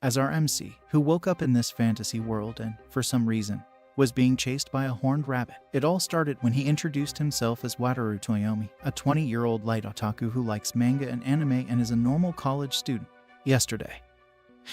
as our MC, who woke up in this fantasy world and, for some reason, was being chased by a horned rabbit. It all started when he introduced himself as Wataru Toyomi, a 20-year-old light otaku who likes manga and anime and is a normal college student. Yesterday,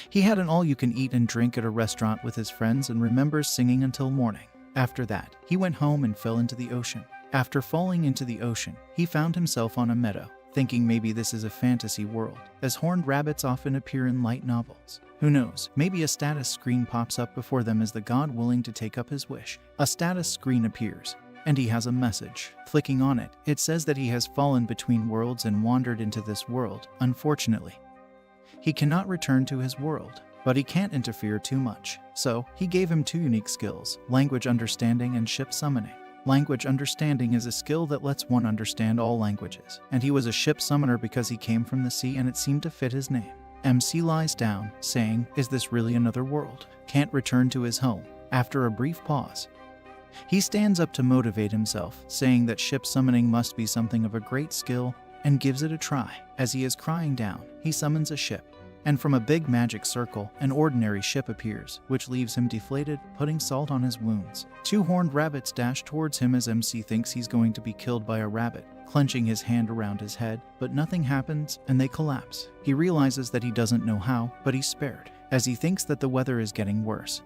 he had an all-you-can-eat and drink at a restaurant with his friends and remembers singing until morning. After that, he went home and fell into the ocean. After falling into the ocean, he found himself on a meadow, thinking maybe this is a fantasy world, as horned rabbits often appear in light novels. Who knows, maybe a status screen pops up before them as the god willing to take up his wish. A status screen appears, and he has a message. Clicking on it, it says that he has fallen between worlds and wandered into this world. Unfortunately, he cannot return to his world, but he can't interfere too much. So, he gave him two unique skills, language understanding and ship summoning. Language understanding is a skill that lets one understand all languages, and he was a ship summoner because he came from the sea and it seemed to fit his name. MC lies down, saying, "Is this really another world?" Can't return to his home. After a brief pause, he stands up to motivate himself, saying that ship summoning must be something of a great skill, and gives it a try. As he is crying down, he summons a ship, and from a big magic circle, an ordinary ship appears, which leaves him deflated, putting salt on his wounds. Two horned rabbits dash towards him as MC thinks he's going to be killed by a rabbit, clenching his hand around his head, but nothing happens, and they collapse. He realizes that he doesn't know how, but he's spared, as he thinks that the weather is getting worse.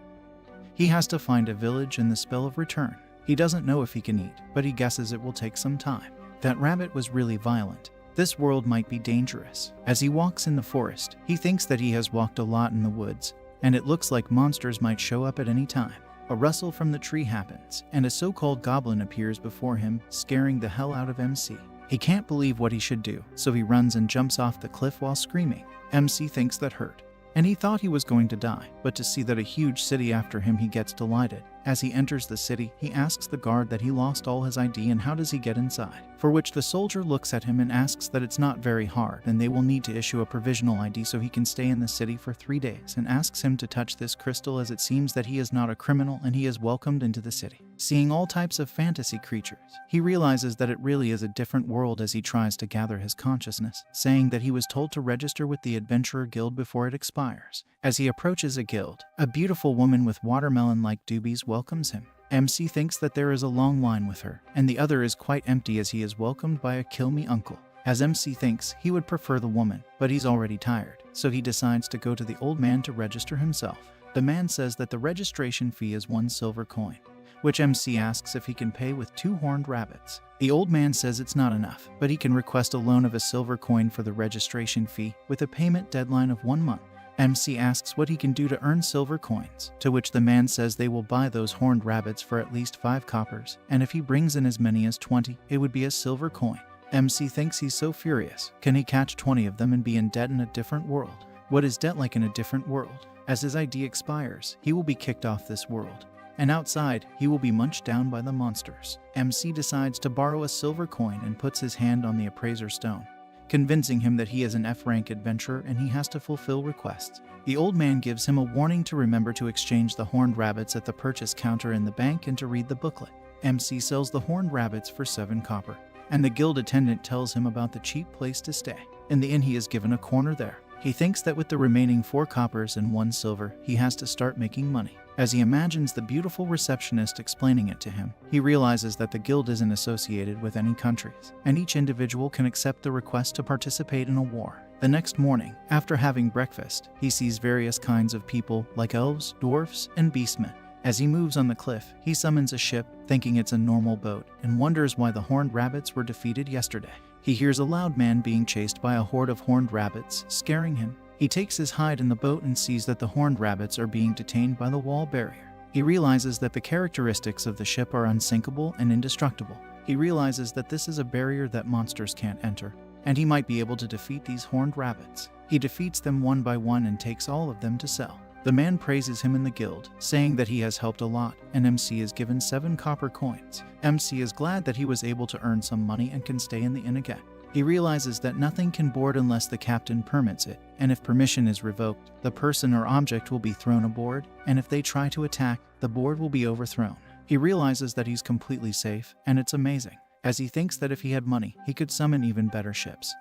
He has to find a village and the spell of return. He doesn't know if he can eat, but he guesses it will take some time. That rabbit was really violent. This world might be dangerous. As he walks in the forest, he thinks that he has walked a lot in the woods, and it looks like monsters might show up at any time. A rustle from the tree happens, and a so-called goblin appears before him, scaring the hell out of MC. He can't believe what he should do, so he runs and jumps off the cliff while screaming. MC thinks that hurt, and he thought he was going to die, but to see that a huge city after him, he gets delighted. As he enters the city, he asks the guard that he lost all his ID and how does he get inside, for which the soldier looks at him and asks that it's not very hard and they will need to issue a provisional ID so he can stay in the city for 3 days, and asks him to touch this crystal as it seems that he is not a criminal and he is welcomed into the city. Seeing all types of fantasy creatures, he realizes that it really is a different world as he tries to gather his consciousness, saying that he was told to register with the Adventurer Guild before it expires. As he approaches a guild, a beautiful woman with watermelon-like doobies welcomes him. MC thinks that there is a long line with her, and the other is quite empty as he is welcomed by a kill-me uncle. As MC thinks, he would prefer the woman, but he's already tired, so he decides to go to the old man to register himself. The man says that the registration fee is 1 silver coin, which MC asks if he can pay with 2 horned rabbits. The old man says it's not enough, but he can request a loan of a silver coin for the registration fee, with a payment deadline of 1 month. MC asks what he can do to earn silver coins, to which the man says they will buy those horned rabbits for at least 5 coppers, and if he brings in as many as 20, it would be a silver coin. MC thinks he's so furious. Can he catch 20 of them and be in debt in a different world? What is debt like in a different world? As his ID expires, he will be kicked off this world, and outside, he will be munched down by the monsters. MC decides to borrow a silver coin and puts his hand on the appraiser stone, convincing him that he is an F-rank adventurer and he has to fulfill requests. The old man gives him a warning to remember to exchange the horned rabbits at the purchase counter in the bank and to read the booklet. MC sells the horned rabbits for 7 copper, and the guild attendant tells him about the cheap place to stay. In the inn, he is given a corner there. He thinks that with the remaining 4 coppers and 1 silver, he has to start making money. As he imagines the beautiful receptionist explaining it to him, he realizes that the guild isn't associated with any countries, and each individual can accept the request to participate in a war. The next morning, after having breakfast, he sees various kinds of people like elves, dwarfs, and beastmen. As he moves on the cliff, he summons a ship, thinking it's a normal boat, and wonders why the horned rabbits were defeated yesterday. He hears a loud man being chased by a horde of horned rabbits, scaring him. He takes his hide in the boat and sees that the horned rabbits are being detained by the wall barrier. He realizes that the characteristics of the ship are unsinkable and indestructible. He realizes that this is a barrier that monsters can't enter, and he might be able to defeat these horned rabbits. He defeats them one by one and takes all of them to sell. The man praises him in the guild, saying that he has helped a lot, and MC is given 7 copper coins. MC is glad that he was able to earn some money and can stay in the inn again. He realizes that nothing can board unless the captain permits it, and if permission is revoked, the person or object will be thrown aboard, and if they try to attack, the board will be overthrown. He realizes that he's completely safe, and it's amazing, as he thinks that if he had money, he could summon even better ships.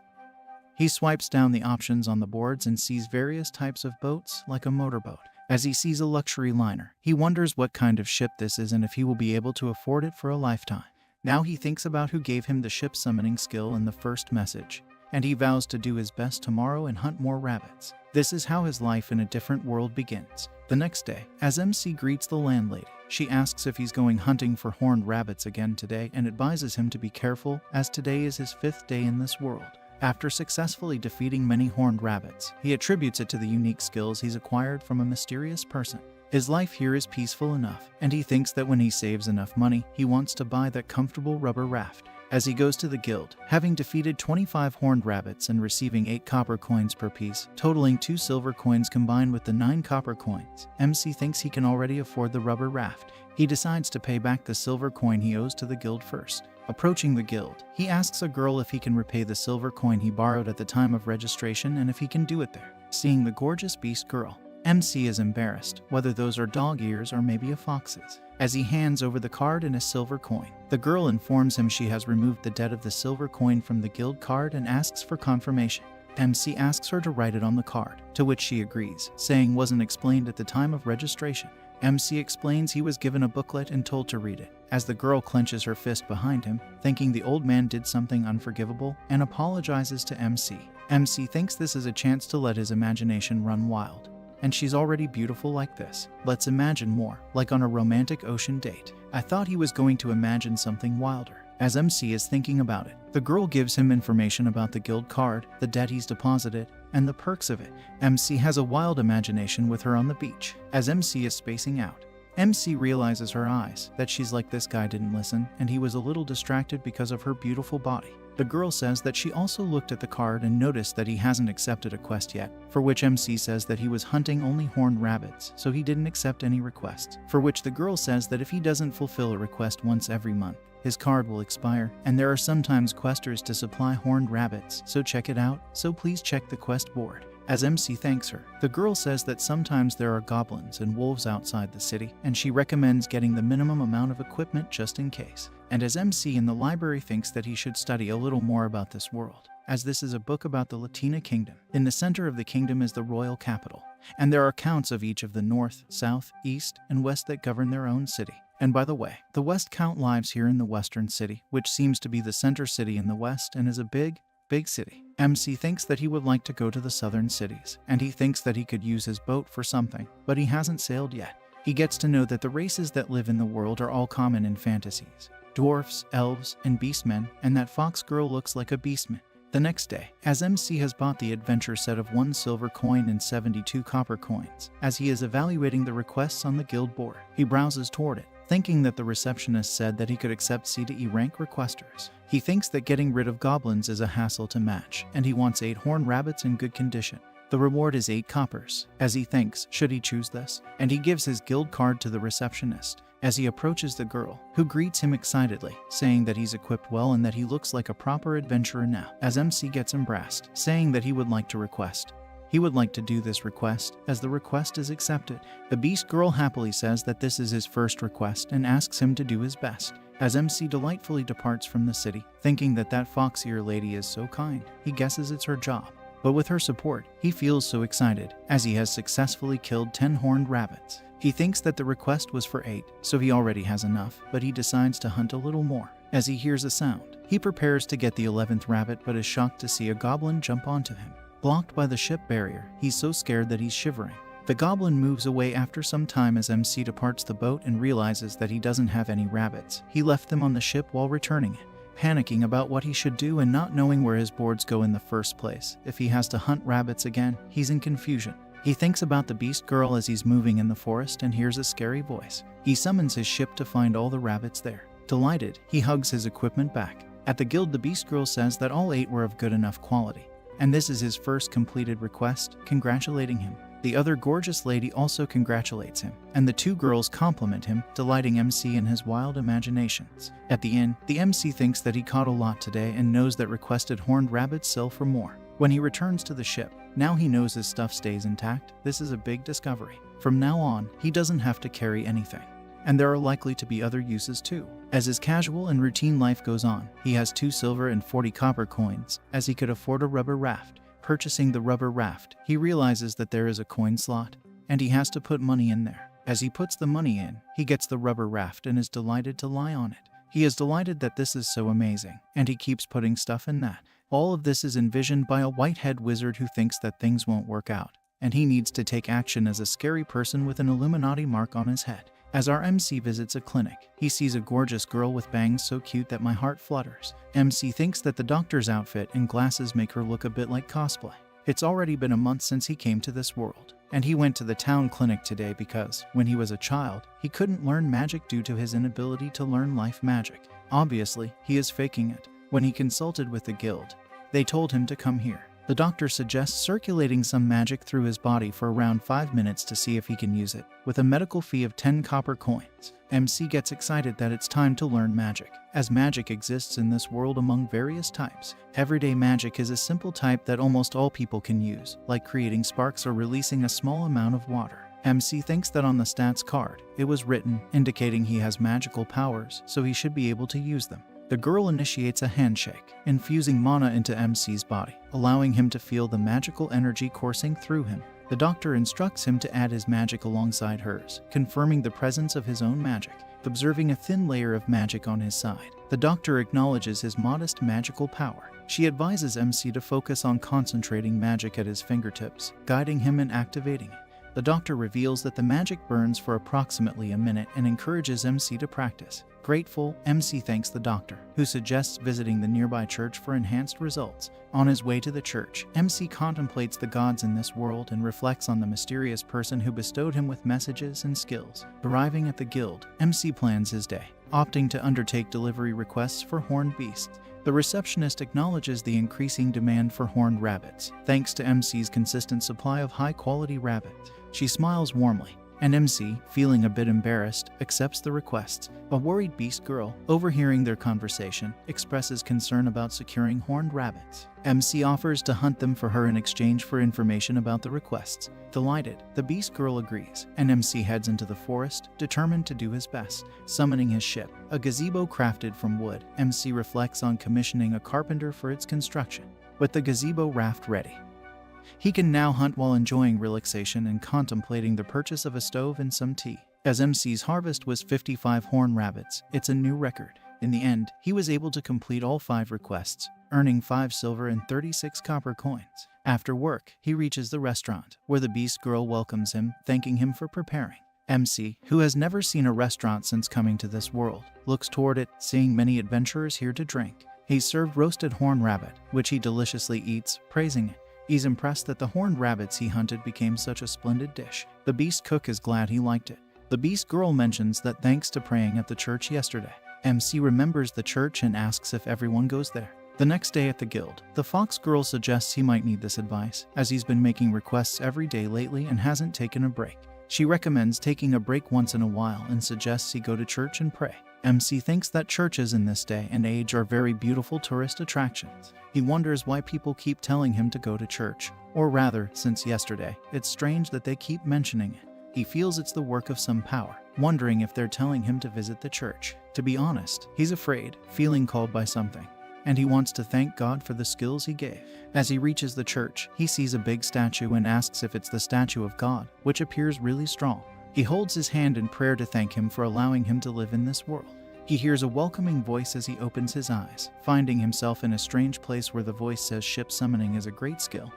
He swipes down the options on the boards and sees various types of boats, like a motorboat. As he sees a luxury liner, he wonders what kind of ship this is and if he will be able to afford it for a lifetime. Now he thinks about who gave him the ship summoning skill in the first message, and he vows to do his best tomorrow and hunt more rabbits. This is how his life in a different world begins. The next day, as MC greets the landlady, she asks if he's going hunting for horned rabbits again today and advises him to be careful, as today is his 5th day in this world. After successfully defeating many horned rabbits, he attributes it to the unique skills he's acquired from a mysterious person. His life here is peaceful enough, and he thinks that when he saves enough money, he wants to buy that comfortable rubber raft. As he goes to the guild, having defeated 25 horned rabbits and receiving 8 copper coins per piece, totaling 2 silver coins combined with the 9 copper coins, MC thinks he can already afford the rubber raft. He decides to pay back the silver coin he owes to the guild first. Approaching the guild, he asks a girl if he can repay the silver coin he borrowed at the time of registration and if he can do it there. Seeing the gorgeous beast girl, MC is embarrassed, whether those are dog ears or maybe a fox's. As he hands over the card and a silver coin, the girl informs him she has removed the debt of the silver coin from the guild card and asks for confirmation. MC asks her to write it on the card, to which she agrees, saying wasn't explained at the time of registration. MC explains he was given a booklet and told to read it, as the girl clenches her fist behind him, thinking the old man did something unforgivable, and apologizes to MC. MC thinks this is a chance to let his imagination run wild. And she's already beautiful like this. Let's imagine more, like on a romantic ocean date. I thought he was going to imagine something wilder. As MC is thinking about it, the girl gives him information about the guild card, the debt he's deposited, and the perks of it. MC has a wild imagination with her on the beach. As MC is spacing out, MC realizes her eyes, that she's like this guy didn't listen, and he was a little distracted because of her beautiful body. The girl says that she also looked at the card and noticed that he hasn't accepted a quest yet, for which MC says that he was hunting only horned rabbits, so he didn't accept any requests, for which the girl says that if he doesn't fulfill a request once every month, his card will expire, and there are sometimes questers to supply horned rabbits, so check it out, so please check the quest board. As MC thanks her, the girl says that sometimes there are goblins and wolves outside the city, and she recommends getting the minimum amount of equipment just in case. And as MC in the library thinks that he should study a little more about this world, as this is a book about the Latina kingdom. In the center of the kingdom is the royal capital, and there are counts of each of the north, south, east, and west that govern their own city. And by the way, the West count lives here in the western city, which seems to be the center city in the west and is a big city. MC thinks that he would like to go to the southern cities, and he thinks that he could use his boat for something, but he hasn't sailed yet. He gets to know that the races that live in the world are all common in fantasies: dwarfs, elves, and beastmen, and that fox girl looks like a beastman. The next day, as MC has bought the adventure set of 1 silver coin and 72 copper coins, as he is evaluating the requests on the guild board, he browses toward it, thinking that the receptionist said that he could accept C to E rank requesters. He thinks that getting rid of goblins is a hassle to match, and he wants 8 horned rabbits in good condition. The reward is 8 coppers, as he thinks, should he choose this? And he gives his guild card to the receptionist. As he approaches the girl, who greets him excitedly, saying that he's equipped well and that he looks like a proper adventurer now, as MC gets embarrassed, saying that he would like to request. He would like to do this request, as the request is accepted. The beast girl happily says that this is his first request and asks him to do his best. As MC delightfully departs from the city, thinking that that fox-ear lady is so kind, he guesses it's her job. But with her support, he feels so excited, as he has successfully killed 10 horned rabbits. He thinks that the request was for 8, so he already has enough, but he decides to hunt a little more. As he hears a sound, he prepares to get the 11th rabbit but is shocked to see a goblin jump onto him. Blocked by the ship barrier, he's so scared that he's shivering. The goblin moves away after some time as MC departs the boat and realizes that he doesn't have any rabbits. He left them on the ship while returning it. Panicking about what he should do and not knowing where his boards go in the first place, if he has to hunt rabbits again, he's in confusion. He thinks about the beast girl as he's moving in the forest and hears a scary voice. He summons his ship to find all the rabbits there. Delighted, he hugs his equipment back. At the guild, the beast girl says that all 8 were of good enough quality, and this is his first completed request, congratulating him. The other gorgeous lady also congratulates him, and the 2 girls compliment him, delighting MC in his wild imaginations. At the inn, the MC thinks that he caught a lot today and knows that requested horned rabbits sell for more. When he returns to the ship, now he knows his stuff stays intact. This is a big discovery. From now on, he doesn't have to carry anything. and there are likely to be other uses too. As his casual and routine life goes on, he has 2 silver and 40 copper coins, as he could afford a rubber raft. Purchasing the rubber raft, he realizes that there is a coin slot, and he has to put money in there. As he puts the money in, he gets the rubber raft and is delighted to lie on it. He is delighted that this is so amazing, and he keeps putting stuff in that. All of this is envisioned by a white-head wizard who thinks that things won't work out, and he needs to take action as a scary person with an Illuminati mark on his head. As our MC visits a clinic, he sees a gorgeous girl with bangs so cute that my heart flutters. MC thinks that the doctor's outfit and glasses make her look a bit like cosplay. It's already been a month since he came to this world, and he went to the town clinic today because, when he was a child, he couldn't learn magic due to his inability to learn life magic. Obviously, he is faking it. When he consulted with the guild, they told him to come here. The doctor suggests circulating some magic through his body for around 5 minutes to see if he can use it, with a medical fee of 10 copper coins. MC gets excited that it's time to learn magic, as magic exists in this world among various types. Everyday magic is a simple type that almost all people can use, like creating sparks or releasing a small amount of water. MC thinks that on the stats card, it was written, indicating he has magical powers, so he should be able to use them. The girl initiates a handshake, infusing mana into MC's body, allowing him to feel the magical energy coursing through him. The doctor instructs him to add his magic alongside hers, confirming the presence of his own magic, observing a thin layer of magic on his side. The doctor acknowledges his modest magical power. She advises MC to focus on concentrating magic at his fingertips, guiding him in activating it. The doctor reveals that the magic burns for approximately a minute and encourages MC to practice. Grateful, MC thanks the doctor, who suggests visiting the nearby church for enhanced results. On his way to the church, MC contemplates the gods in this world and reflects on the mysterious person who bestowed him with messages and skills. Arriving at the guild, MC plans his day, opting to undertake delivery requests for horned beasts. The receptionist acknowledges the increasing demand for horned rabbits, thanks to MC's consistent supply of high-quality rabbits. She smiles warmly, and MC, feeling a bit embarrassed, accepts the requests. A worried beast girl, overhearing their conversation, expresses concern about securing horned rabbits. MC offers to hunt them for her in exchange for information about the requests. Delighted, the beast girl agrees, and MC heads into the forest, determined to do his best. Summoning his ship, a gazebo crafted from wood, MC reflects on commissioning a carpenter for its construction. With the gazebo raft ready, he can now hunt while enjoying relaxation and contemplating the purchase of a stove and some tea. As MC's harvest was 55 horned rabbits, it's a new record. In the end, he was able to complete all 5 requests, earning 5 silver and 36 copper coins. After work, he reaches the restaurant, where the beast girl welcomes him, thanking him for preparing. MC, who has never seen a restaurant since coming to this world, looks toward it, seeing many adventurers here to drink. He's served roasted horned rabbit, which he deliciously eats, praising it. He's impressed that the horned rabbits he hunted became such a splendid dish. The beast cook is glad he liked it. The beast girl mentions that thanks to praying at the church yesterday, MC remembers the church and asks if everyone goes there. The next day at the guild, the fox girl suggests he might need this advice, as he's been making requests every day lately and hasn't taken a break. She recommends taking a break once in a while and suggests he go to church and pray. MC thinks that churches in this day and age are very beautiful tourist attractions. He wonders why people keep telling him to go to church, or rather, since yesterday, it's strange that they keep mentioning it. He feels it's the work of some power, wondering if they're telling him to visit the church. To be honest, he's afraid, feeling called by something, and he wants to thank God for the skills he gave. As he reaches the church, he sees a big statue and asks if it's the statue of God, which appears really strong. He holds his hand in prayer to thank him for allowing him to live in this world. He hears a welcoming voice as he opens his eyes, finding himself in a strange place where the voice says ship summoning is a great skill,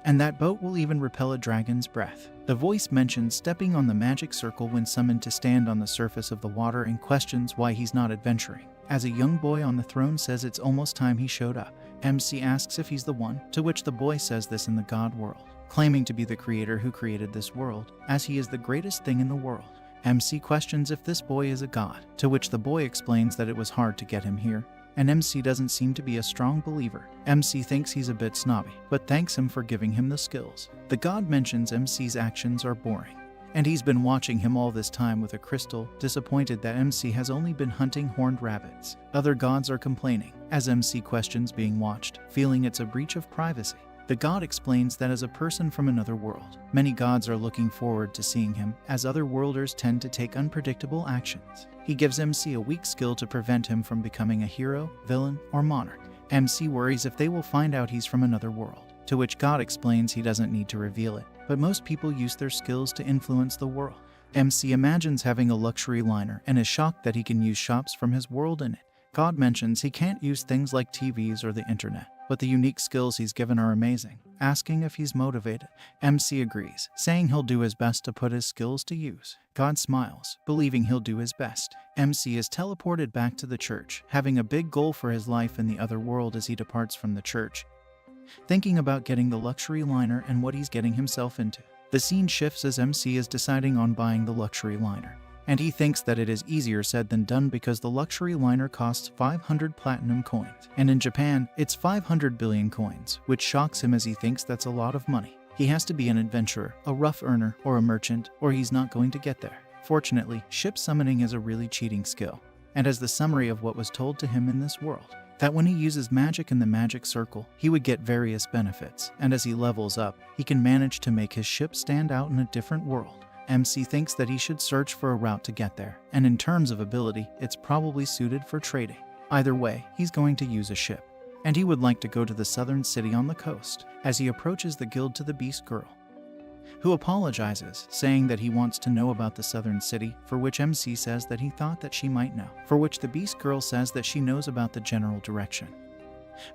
and that boat will even repel a dragon's breath. The voice mentions stepping on the magic circle when summoned to stand on the surface of the water and questions why he's not adventuring. As a young boy on the throne says it's almost time he showed up. MC asks if he's the one, to which the boy says this in the god world, claiming to be the creator who created this world, as he is the greatest thing in the world. MC questions if this boy is a god, to which the boy explains that it was hard to get him here, and MC doesn't seem to be a strong believer. MC thinks he's a bit snobby, but thanks him for giving him the skills. The god mentions MC's actions are boring, and he's been watching him all this time with a crystal, disappointed that MC has only been hunting horned rabbits. Other gods are complaining, as MC questions being watched, feeling it's a breach of privacy. The god explains that as a person from another world, many gods are looking forward to seeing him, as other worlders tend to take unpredictable actions. He gives MC a weak skill to prevent him from becoming a hero, villain, or monarch. MC worries if they will find out he's from another world, to which God explains he doesn't need to reveal it, but most people use their skills to influence the world. MC imagines having a luxury liner and is shocked that he can use shops from his world in it. God mentions he can't use things like TVs or the internet, but the unique skills he's given are amazing. Asking if he's motivated, MC agrees, saying he'll do his best to put his skills to use. God smiles, believing he'll do his best. MC is teleported back to the church, having a big goal for his life in the other world as he departs from the church, thinking about getting the luxury liner and what he's getting himself into. The scene shifts as MC is deciding on buying the luxury liner, and he thinks that it is easier said than done because the luxury liner costs 500 platinum coins, and in Japan, it's 500 billion coins, which shocks him as he thinks that's a lot of money. He has to be an adventurer, a rough earner, or a merchant, or he's not going to get there. Fortunately, ship summoning is a really cheating skill, and as the summary of what was told to him in this world, that when he uses magic in the magic circle, he would get various benefits, and as he levels up, he can manage to make his ship stand out in a different world. MC thinks that he should search for a route to get there, and in terms of ability, it's probably suited for trading. Either way, he's going to use a ship, and he would like to go to the southern city on the coast. As he approaches the guild to the beast girl, who apologizes, saying that he wants to know about the southern city, for which MC says that he thought that she might know, for which the beast girl says that she knows about the general direction.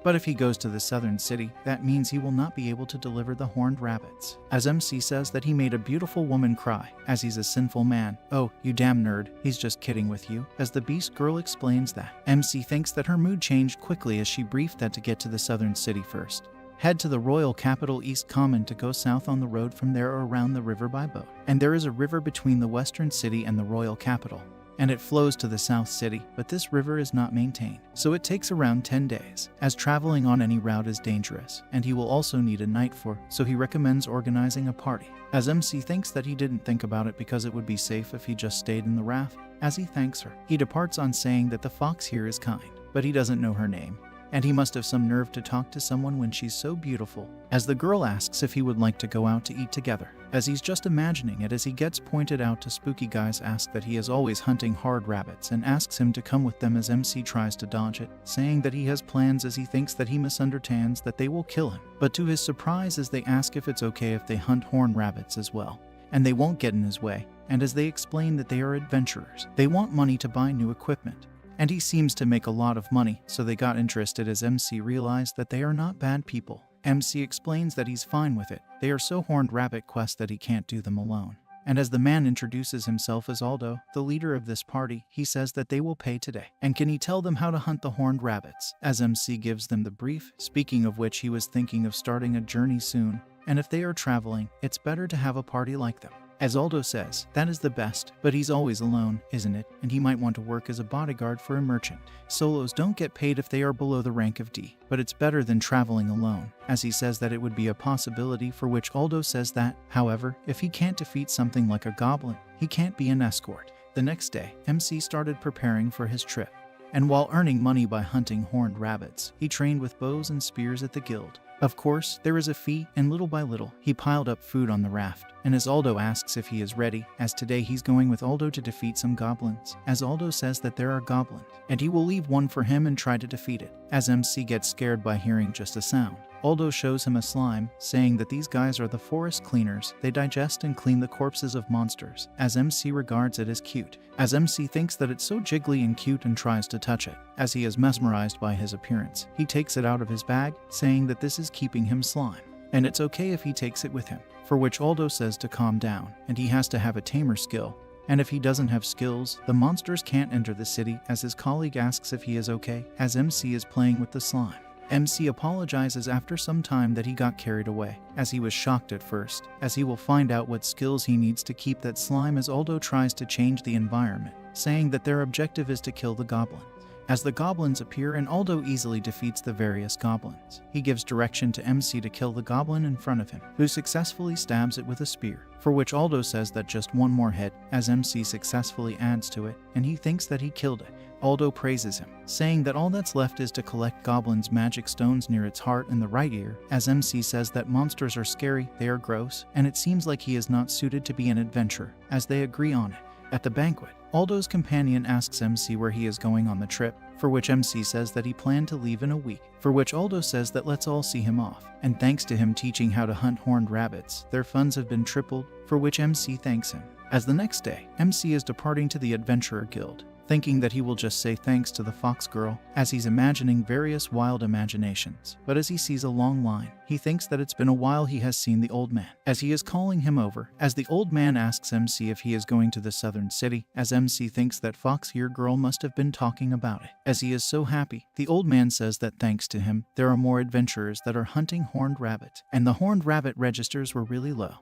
But if he goes to the southern city, that means he will not be able to deliver the horned rabbits. As MC says that he made a beautiful woman cry, as he's a sinful man. Oh, you damn nerd, he's just kidding with you. As the beast girl explains that, MC thinks that her mood changed quickly as she briefed that to get to the southern city first, head to the royal capital East Common to go south on the road from there or around the river by boat. And there is a river between the western city and the royal capital, and it flows to the south city, but this river is not maintained, so it takes around 10 days, as traveling on any route is dangerous, and he will also need a night for, so he recommends organizing a party. As MC thinks that he didn't think about it because it would be safe if he just stayed in the raft. As he thanks her, he departs on saying that the fox here is kind, but he doesn't know her name, and he must have some nerve to talk to someone when she's so beautiful. As the girl asks if he would like to go out to eat together, as he's just imagining it as he gets pointed out to spooky guys ask that he is always hunting hard rabbits and asks him to come with them as MC tries to dodge it, saying that he has plans as he thinks that he misunderstands that they will kill him. But to his surprise as they ask if it's okay if they hunt horned rabbits as well, and they won't get in his way, and as they explain that they are adventurers, they want money to buy new equipment. And he seems to make a lot of money, so they got interested as MC realized that they are not bad people. MC explains that he's fine with it. They are so horned rabbit quests that he can't do them alone. And as the man introduces himself as Aldo, the leader of this party, he says that they will pay today. And can he tell them how to hunt the horned rabbits? As MC gives them the brief, speaking of which he was thinking of starting a journey soon, and if they are traveling, it's better to have a party like them. As Aldo says, that is the best, but he's always alone, isn't it? And he might want to work as a bodyguard for a merchant. Solos don't get paid if they are below the rank of D, but it's better than traveling alone, as he says that it would be a possibility, for which Aldo says that, however, if he can't defeat something like a goblin, he can't be an escort. The next day, MC started preparing for his trip, and while earning money by hunting horned rabbits, he trained with bows and spears at the guild. Of course, there is a fee, and little by little, he piled up food on the raft, and as Aldo asks if he is ready, as today he's going with Aldo to defeat some goblins, as Aldo says that there are goblins, and he will leave one for him and try to defeat it. As MC gets scared by hearing just a sound, Aldo shows him a slime, saying that these guys are the forest cleaners. They digest and clean the corpses of monsters, as MC regards it as cute. As MC thinks that it's so jiggly and cute and tries to touch it, as he is mesmerized by his appearance, he takes it out of his bag, saying that this is keeping him slime, and it's okay if he takes it with him, for which Aldo says to calm down, and he has to have a tamer skill, and if he doesn't have skills, the monsters can't enter the city, as his colleague asks if he is okay, as MC is playing with the slime. MC apologizes after some time that he got carried away, as he was shocked at first, as he will find out what skills he needs to keep that slime as Aldo tries to change the environment, saying that their objective is to kill the goblins. As the goblins appear and Aldo easily defeats the various goblins, he gives direction to MC to kill the goblin in front of him, who successfully stabs it with a spear, for which Aldo says that just one more hit, as MC successfully adds to it, and he thinks that he killed it. Aldo praises him, saying that all that's left is to collect Goblin's magic stones near its heart and the right ear, as MC says that monsters are scary, they are gross, and it seems like he is not suited to be an adventurer, as they agree on it. At the banquet, Aldo's companion asks MC where he is going on the trip, for which MC says that he planned to leave in a week, for which Aldo says that let's all see him off, and thanks to him teaching how to hunt horned rabbits, their funds have been tripled, for which MC thanks him. As the next day, MC is departing to the Adventurer Guild, thinking that he will just say thanks to the fox girl, as he's imagining various wild imaginations. But as he sees a long line, he thinks that it's been a while he has seen the old man, as he is calling him over, as the old man asks MC if he is going to the southern city, as MC thinks that fox-eared girl must have been talking about it. As he is so happy, the old man says that thanks to him, there are more adventurers that are hunting horned rabbits, and the horned rabbit registers were really low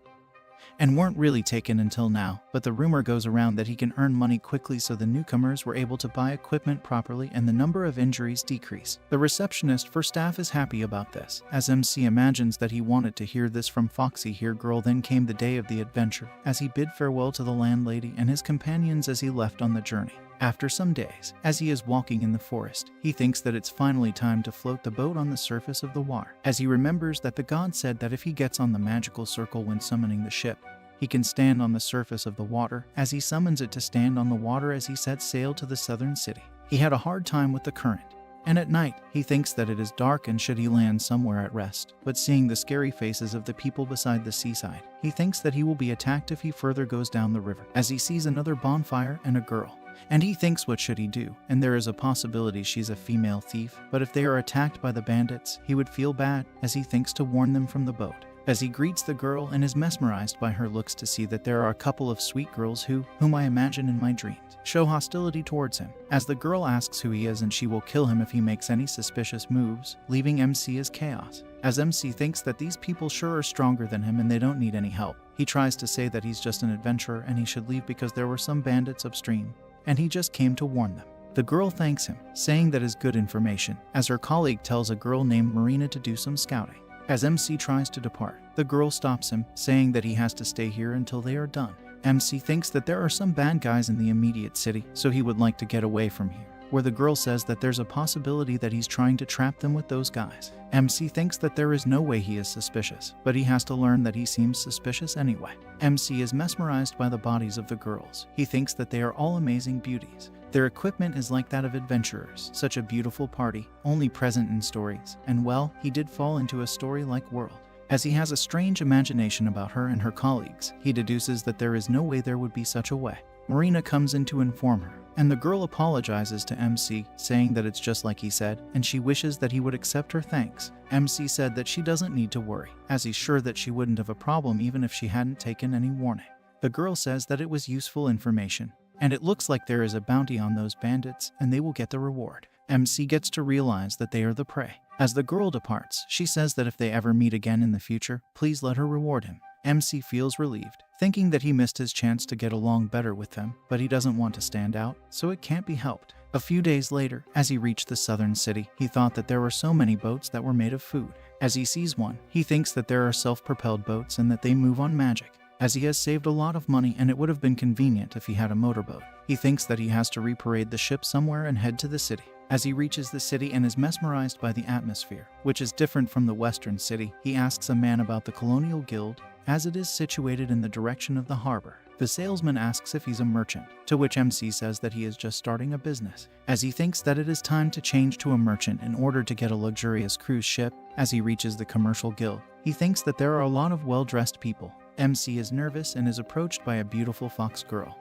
and weren't really taken until now, but the rumor goes around that he can earn money quickly, so the newcomers were able to buy equipment properly and the number of injuries decrease. The receptionist for staff is happy about this, as MC imagines that he wanted to hear this from Foxy Here Girl. Then came the day of the adventure, as he bid farewell to the landlady and his companions as he left on the journey. After some days, as he is walking in the forest, he thinks that it's finally time to float the boat on the surface of the water, as he remembers that the god said that if he gets on the magical circle when summoning the ship, he can stand on the surface of the water, as he summons it to stand on the water as he sets sail to the southern city. He had a hard time with the current, and at night, he thinks that it is dark and should he land somewhere at rest, but seeing the scary faces of the people beside the seaside, he thinks that he will be attacked if he further goes down the river, as he sees another bonfire and a girl. And he thinks what should he do, and there is a possibility she's a female thief, but if they are attacked by the bandits, he would feel bad, as he thinks to warn them from the boat. As he greets the girl and is mesmerized by her looks to see that there are a couple of sweet girls whom I imagine in my dreams, show hostility towards him, as the girl asks who he is and she will kill him if he makes any suspicious moves, leaving MC as chaos. As MC thinks that these people sure are stronger than him and they don't need any help, he tries to say that he's just an adventurer and he should leave because there were some bandits upstream, and he just came to warn them. The girl thanks him, saying that is good information, as her colleague tells a girl named Marina to do some scouting. As MC tries to depart, the girl stops him, saying that he has to stay here until they are done. MC thinks that there are some bad guys in the immediate city, so he would like to get away from here, where the girl says that there's a possibility that he's trying to trap them with those guys. MC thinks that there is no way he is suspicious, but he has to learn that he seems suspicious anyway. MC is mesmerized by the bodies of the girls. He thinks that they are all amazing beauties. Their equipment is like that of adventurers, such a beautiful party, only present in stories, and well, he did fall into a story-like world. As he has a strange imagination about her and her colleagues, he deduces that there is no way there would be such a way. Marina comes in to inform her, and the girl apologizes to MC, saying that it's just like he said, and she wishes that he would accept her thanks. MC said that she doesn't need to worry, as he's sure that she wouldn't have a problem even if she hadn't taken any warning. The girl says that it was useful information, and it looks like there is a bounty on those bandits, and they will get the reward. MC gets to realize that they are the prey. As the girl departs, she says that if they ever meet again in the future, please let her reward him. MC feels relieved, thinking that he missed his chance to get along better with them, but he doesn't want to stand out, so it can't be helped. A few days later, as he reached the southern city, he thought that there were so many boats that were made of food. As he sees one, he thinks that there are self-propelled boats and that they move on magic. As he has saved a lot of money and it would have been convenient if he had a motorboat, he thinks that he has to reparade the ship somewhere and head to the city. As he reaches the city and is mesmerized by the atmosphere, which is different from the western city, he asks a man about the Colonial Guild, as it is situated in the direction of the harbor. The salesman asks if he's a merchant, to which MC says that he is just starting a business. As he thinks that it is time to change to a merchant in order to get a luxurious cruise ship, as he reaches the Commercial Guild, he thinks that there are a lot of well-dressed people. MC is nervous and is approached by a beautiful fox girl,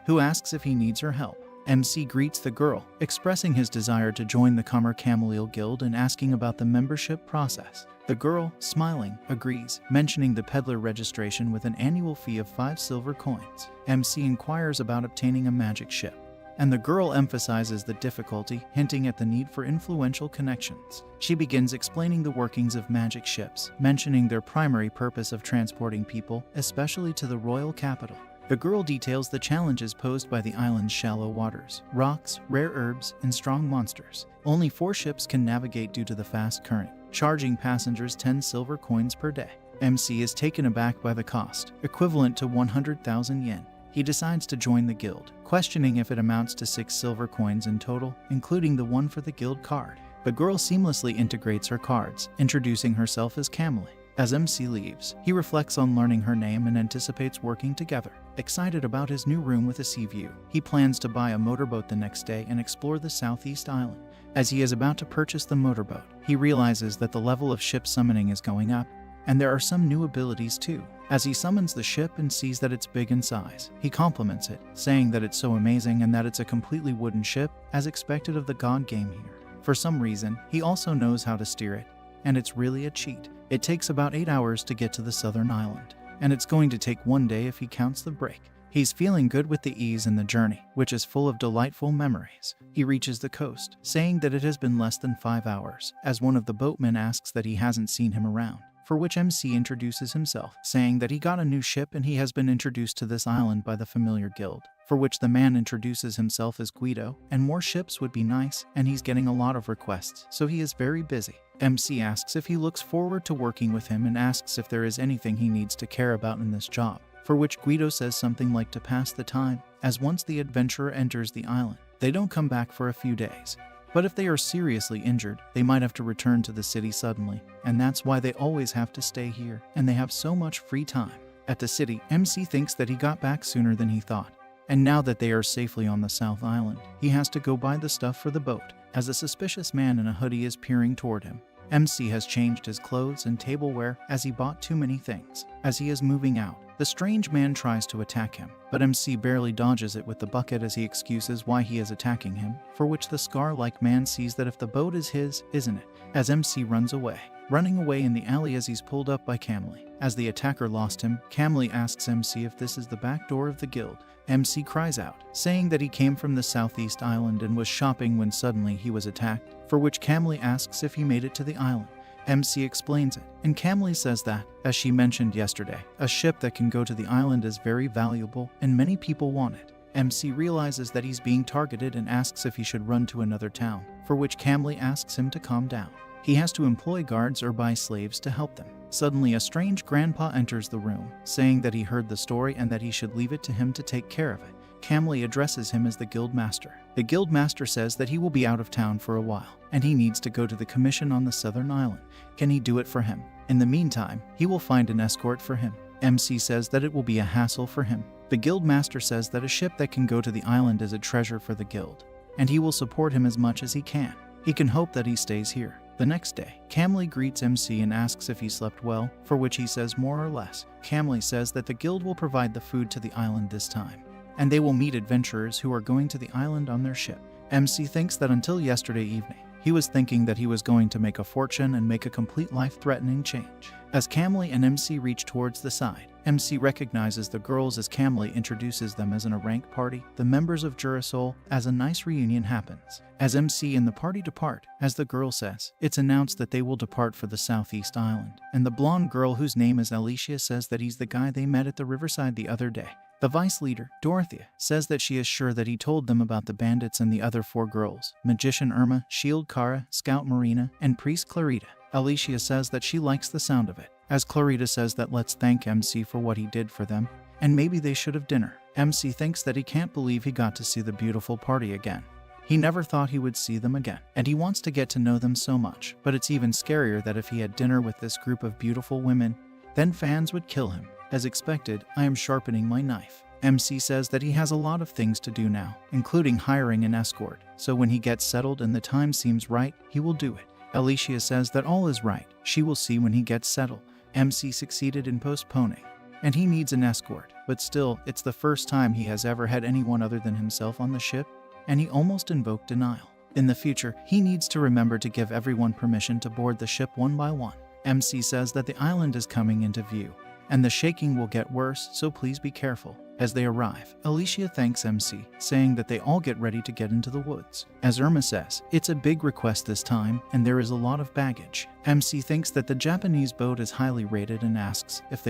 who asks if he needs her help. MC greets the girl, expressing his desire to join the Camel Guild and asking about the membership process. The girl, smiling, agrees, mentioning the peddler registration with an annual fee of 5 silver coins. MC inquires about obtaining a magic ship, and the girl emphasizes the difficulty, hinting at the need for influential connections. She begins explaining the workings of magic ships, mentioning their primary purpose of transporting people, especially to the royal capital. The girl details the challenges posed by the island's shallow waters, rocks, rare herbs, and strong monsters. Only 4 ships can navigate due to the fast current, charging passengers 10 silver coins per day. MC is taken aback by the cost, equivalent to 100,000 yen. He decides to join the guild, questioning if it amounts to 6 silver coins in total, including the one for the guild card. The girl seamlessly integrates her cards, introducing herself as Camille. As MC leaves, he reflects on learning her name and anticipates working together. Excited about his new room with a sea view, he plans to buy a motorboat the next day and explore the southeast island. As he is about to purchase the motorboat, he realizes that the level of ship summoning is going up, and there are some new abilities too. As he summons the ship and sees that it's big in size, he compliments it, saying that it's so amazing and that it's a completely wooden ship, as expected of the god game here. For some reason, he also knows how to steer it, and it's really a cheat. It takes about 8 hours to get to the southern island, and it's going to take 1 day if he counts the break. He's feeling good with the ease in the journey, which is full of delightful memories. He reaches the coast, saying that it has been less than 5 hours, as one of the boatmen asks that he hasn't seen him around, for which MC introduces himself, saying that he got a new ship and he has been introduced to this island by the familiar guild, for which the man introduces himself as Guido, and more ships would be nice, and he's getting a lot of requests, so he is very busy. MC asks if he looks forward to working with him and asks if there is anything he needs to care about in this job, for which Guido says something like to pass the time, as once the adventurer enters the island, they don't come back for a few days. But if they are seriously injured, they might have to return to the city suddenly, and that's why they always have to stay here, and they have so much free time. At the city, MC thinks that he got back sooner than he thought, and now that they are safely on the South Island, he has to go buy the stuff for the boat, as a suspicious man in a hoodie is peering toward him. MC has changed his clothes and tableware as he bought too many things. As he is moving out, the strange man tries to attack him, but MC barely dodges it with the bucket as he excuses why he is attacking him, for which the scar-like man sees that if the boat is his, isn't it? As MC runs away, running away in the alley as he's pulled up by Camille. As the attacker lost him, Camille asks MC if this is the back door of the guild. MC cries out, saying that he came from the southeast island and was shopping when suddenly he was attacked, for which Camille asks if he made it to the island. MC explains it, and Camille says that, as she mentioned yesterday, a ship that can go to the island is very valuable and many people want it. MC realizes that he's being targeted and asks if he should run to another town, for which Camille asks him to calm down. He has to employ guards or buy slaves to help them. Suddenly, a strange grandpa enters the room, saying that he heard the story and that he should leave it to him to take care of it. Camille addresses him as the guild master. The guild master says that he will be out of town for a while, and he needs to go to the commission on the southern island. Can he do it for him? In the meantime, he will find an escort for him. MC says that it will be a hassle for him. The guild master says that a ship that can go to the island is a treasure for the guild, and he will support him as much as he can. He can hope that he stays here. The next day, Camille greets MC and asks if he slept well, for which he says more or less. Camille says that the guild will provide the food to the island this time, and they will meet adventurers who are going to the island on their ship. MC thinks that until yesterday evening, he was thinking that he was going to make a fortune and make a complete life-threatening change. As Camille and MC reach towards the side, MC recognizes the girls as Camille introduces them as in a rank party, the members of Jurasol, as a nice reunion happens. As MC and the party depart, as the girl says, it's announced that they will depart for the southeast island, and the blonde girl whose name is Alicia says that he's the guy they met at the riverside the other day. The vice leader, Dorothea, says that she is sure that he told them about the bandits and the other 4 girls, Magician Irma, Shield Kara, Scout Marina, and Priest Clarita. Alicia says that she likes the sound of it, as Clarita says that let's thank MC for what he did for them, and maybe they should have dinner. MC thinks that he can't believe he got to see the beautiful party again. He never thought he would see them again, and he wants to get to know them so much, but it's even scarier that if he had dinner with this group of beautiful women, then fans would kill him. As expected, I am sharpening my knife. MC says that he has a lot of things to do now, including hiring an escort, so when he gets settled and the time seems right, he will do it. Alicia says that all is right, she will see when he gets settled. MC succeeded in postponing, and he needs an escort, but still, it's the first time he has ever had anyone other than himself on the ship, and he almost invoked denial. In the future, he needs to remember to give everyone permission to board the ship one by one. MC says that the island is coming into view, and the shaking will get worse, so please be careful. As they arrive, Alicia thanks MC, saying that they all get ready to get into the woods. As Irma says, it's a big request this time, and there is a lot of baggage. MC thinks that the Japanese boat is highly rated and asks if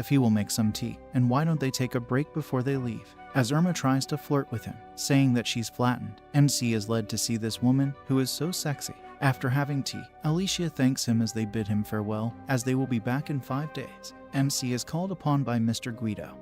he will make some tea, and why don't they take a break before they leave. As Irma tries to flirt with him, saying that she's flattened, MC is led to see this woman, who is so sexy. After having tea, Alicia thanks him as they bid him farewell, as they will be back in 5 days. MC is called upon by Mr. Guido.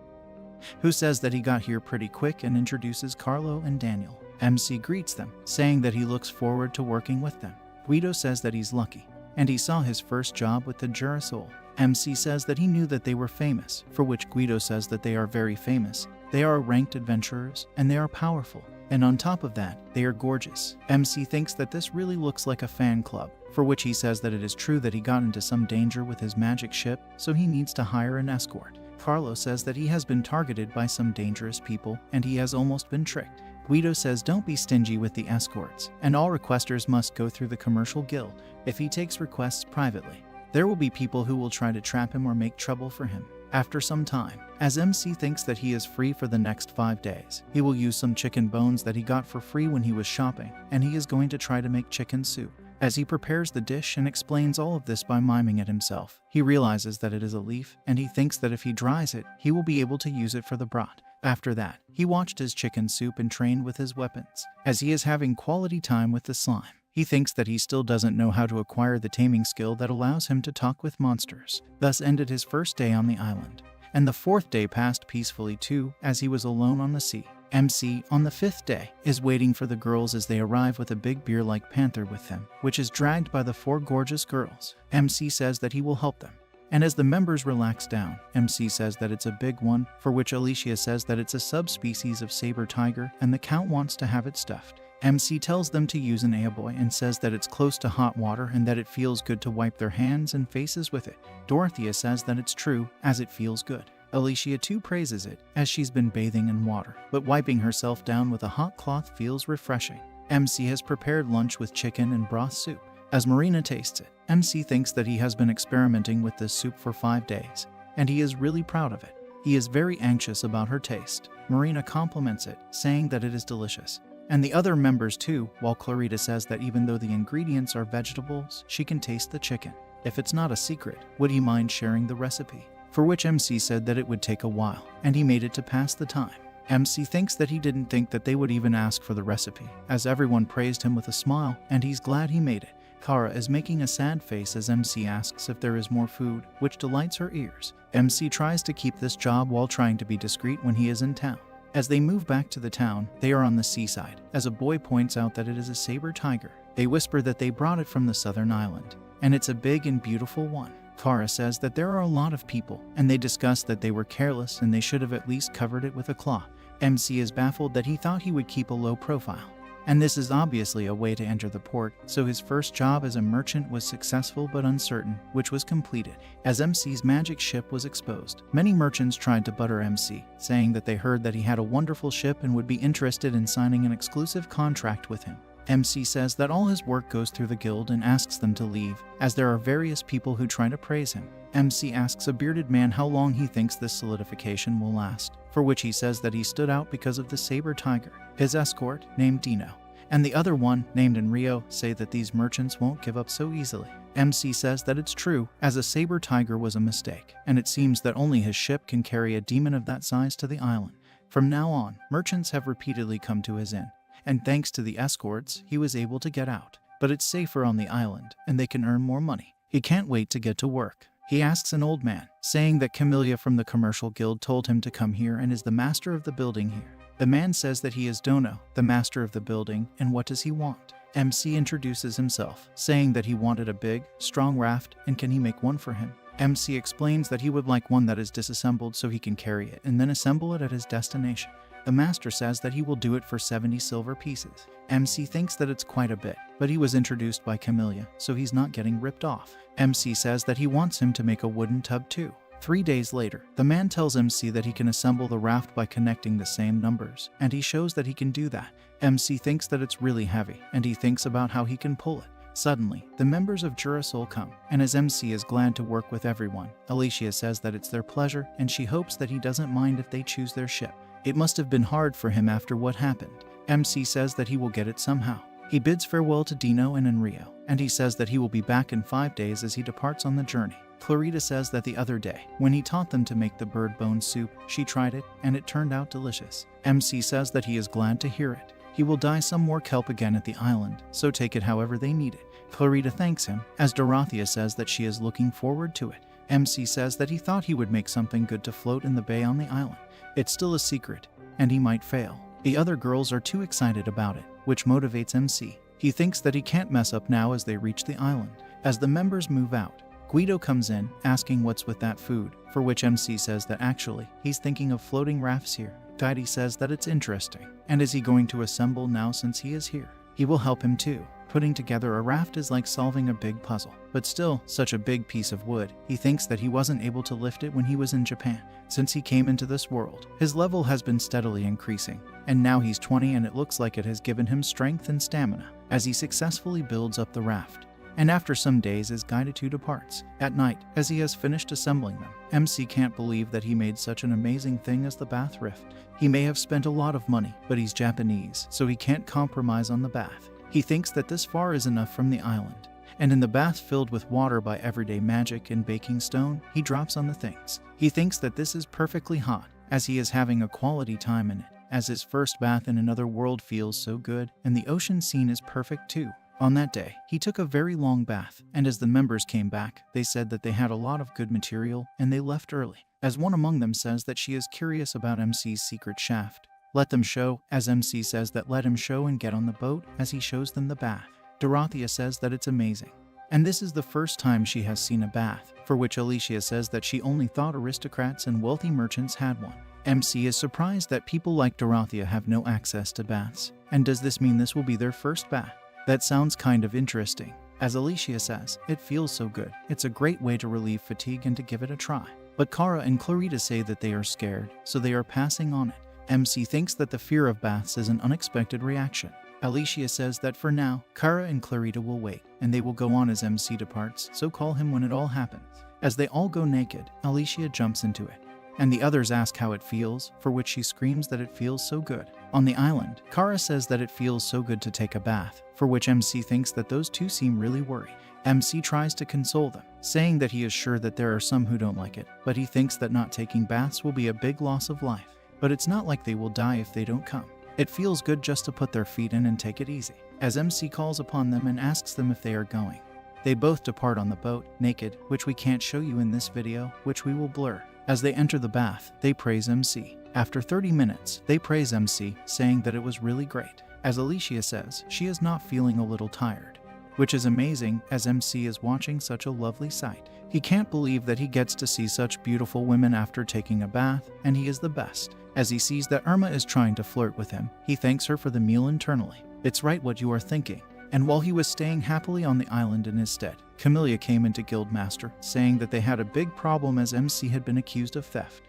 who says that he got here pretty quick and introduces Carlo and Daniel. MC greets them, saying that he looks forward to working with them. Guido says that he's lucky, and he saw his first job with the Jurasol. MC says that he knew that they were famous, for which Guido says that they are very famous. They are ranked adventurers, and they are powerful. And on top of that, they are gorgeous. MC thinks that this really looks like a fan club, for which he says that it is true that he got into some danger with his magic ship, so he needs to hire an escort. Carlo says that he has been targeted by some dangerous people, and he has almost been tricked. Guido says don't be stingy with the escorts, and all requesters must go through the commercial guild if he takes requests privately. There will be people who will try to trap him or make trouble for him. After some time, as MC thinks that he is free for the next 5 days, he will use some chicken bones that he got for free when he was shopping, and he is going to try to make chicken soup. As he prepares the dish and explains all of this by miming it himself, he realizes that it is a leaf, and he thinks that if he dries it, he will be able to use it for the broth. After that, he watched his chicken soup and trained with his weapons. As he is having quality time with the slime, he thinks that he still doesn't know how to acquire the taming skill that allows him to talk with monsters. Thus ended his first day on the island. And the 4th day passed peacefully too, as he was alone on the sea. MC, on the 5th day, is waiting for the girls as they arrive with a big bear-like panther with them, which is dragged by the 4 gorgeous girls. MC says that he will help them. And as the members relax down, MC says that it's a big one, for which Alicia says that it's a subspecies of saber tiger and the count wants to have it stuffed. MC tells them to use an airboy and says that it's close to hot water and that it feels good to wipe their hands and faces with it. Dorothea says that it's true, as it feels good. Alicia too praises it, as she's been bathing in water, but wiping herself down with a hot cloth feels refreshing. MC has prepared lunch with chicken and broth soup. As Marina tastes it, MC thinks that he has been experimenting with this soup for 5 days, and he is really proud of it. He is very anxious about her taste. Marina compliments it, saying that it is delicious. And the other members too, while Clarita says that even though the ingredients are vegetables, she can taste the chicken. If it's not a secret, would he mind sharing the recipe? For which MC said that it would take a while, and he made it to pass the time. MC thinks that he didn't think that they would even ask for the recipe, as everyone praised him with a smile, and he's glad he made it. Kara is making a sad face as MC asks if there is more food, which delights her ears. MC tries to keep this job while trying to be discreet when he is in town. As they move back to the town, they are on the seaside, as a boy points out that it is a saber tiger. They whisper that they brought it from the southern island, and it's a big and beautiful one. Kara says that there are a lot of people, and they discuss that they were careless and they should have at least covered it with a cloth. MC is baffled that he thought he would keep a low profile. And this is obviously a way to enter the port, so his first job as a merchant was successful but uncertain, which was completed. As MC's magic ship was exposed, many merchants tried to butter MC, saying that they heard that he had a wonderful ship and would be interested in signing an exclusive contract with him. MC says that all his work goes through the guild and asks them to leave, as there are various people who try to praise him. MC asks a bearded man how long he thinks this solidification will last, for which he says that he stood out because of the saber tiger. His escort, named Dino, and the other one, named Enrio, say that these merchants won't give up so easily. MC says that it's true, as a saber tiger was a mistake, and it seems that only his ship can carry a demon of that size to the island. From now on, merchants have repeatedly come to his inn, and thanks to the escorts, he was able to get out. But it's safer on the island, and they can earn more money. He can't wait to get to work. He asks an old man, saying that Camellia from the commercial guild told him to come here and is the master of the building here. The man says that he is Dono, the master of the building, and what does he want? MC introduces himself, saying that he wanted a big, strong raft, and can he make one for him? MC explains that he would like one that is disassembled so he can carry it and then assemble it at his destination. The master says that he will do it for 70 silver pieces. MC thinks that it's quite a bit, but he was introduced by Camellia, so he's not getting ripped off. MC says that he wants him to make a wooden tub too. 3 days later, the man tells MC that he can assemble the raft by connecting the same numbers, and he shows that he can do that. MC thinks that it's really heavy, and he thinks about how he can pull it. Suddenly, the members of Jurasol come, and as MC is glad to work with everyone, Alicia says that it's their pleasure, and she hopes that he doesn't mind if they choose their ship. It must have been hard for him after what happened. MC says that he will get it somehow. He bids farewell to Dino and Enrio, and he says that he will be back in 5 days as he departs on the journey. Clarita says that the other day, when he taught them to make the bird bone soup, she tried it, and it turned out delicious. MC says that he is glad to hear it. He will dye some more kelp again at the island, so take it however they need it. Clarita thanks him, as Dorothea says that she is looking forward to it. MC says that he thought he would make something good to float in the bay on the island. It's still a secret, and he might fail. The other girls are too excited about it, which motivates MC. He thinks that he can't mess up now as they reach the island. As the members move out, Guido comes in, asking what's with that food, for which MC says that actually, he's thinking of floating rafts here. Tidy says that it's interesting, and is he going to assemble now since he is here? He will help him too. Putting together a raft is like solving a big puzzle, but still, such a big piece of wood. He thinks that he wasn't able to lift it when he was in Japan. Since he came into this world, his level has been steadily increasing, and now he's 20 and it looks like it has given him strength and stamina as he successfully builds up the raft. And after some days is guided to departs. At night, as he has finished assembling them, MC can't believe that he made such an amazing thing as the bath rift. He may have spent a lot of money, but he's Japanese, so he can't compromise on the bath. He thinks that this far is enough from the island, and in the bath filled with water by everyday magic and baking stone, he drops on the things. He thinks that this is perfectly hot, as he is having a quality time in it, as his first bath in another world feels so good, and the ocean scene is perfect too. On that day, he took a very long bath, and as the members came back, they said that they had a lot of good material, and they left early, as one among them says that she is curious about MC's secret shaft. Let them show, as MC says that let him show and get on the boat, as he shows them the bath. Dorothea says that it's amazing, and this is the first time she has seen a bath, for which Alicia says that she only thought aristocrats and wealthy merchants had one. MC is surprised that people like Dorothea have no access to baths, and does this mean this will be their first bath? That sounds kind of interesting. As Alicia says, it feels so good. It's a great way to relieve fatigue and to give it a try. But Kara and Clarita say that they are scared, so they are passing on it. MC thinks that the fear of baths is an unexpected reaction. Alicia says that for now, Kara and Clarita will wait, and they will go on as MC departs, so call him when it all happens. As they all go naked, Alicia jumps into it, and the others ask how it feels, for which she screams that it feels so good. On the island, Kara says that it feels so good to take a bath, for which MC thinks that those two seem really worried. MC tries to console them, saying that he is sure that there are some who don't like it, but he thinks that not taking baths will be a big loss of life. But it's not like they will die if they don't come. It feels good just to put their feet in and take it easy. As MC calls upon them and asks them if they are going, they both depart on the boat, naked, which we can't show you in this video, which we will blur. As they enter the bath, they praise MC. After 30 minutes, they praise MC, saying that it was really great. As Alicia says, she is not feeling a little tired, which is amazing as MC is watching such a lovely sight. He can't believe that he gets to see such beautiful women after taking a bath, and he is the best. As he sees that Irma is trying to flirt with him, he thanks her for the meal internally. It's right what you are thinking. And while he was staying happily on the island in his stead, Camellia came into Guildmaster, saying that they had a big problem as MC had been accused of theft.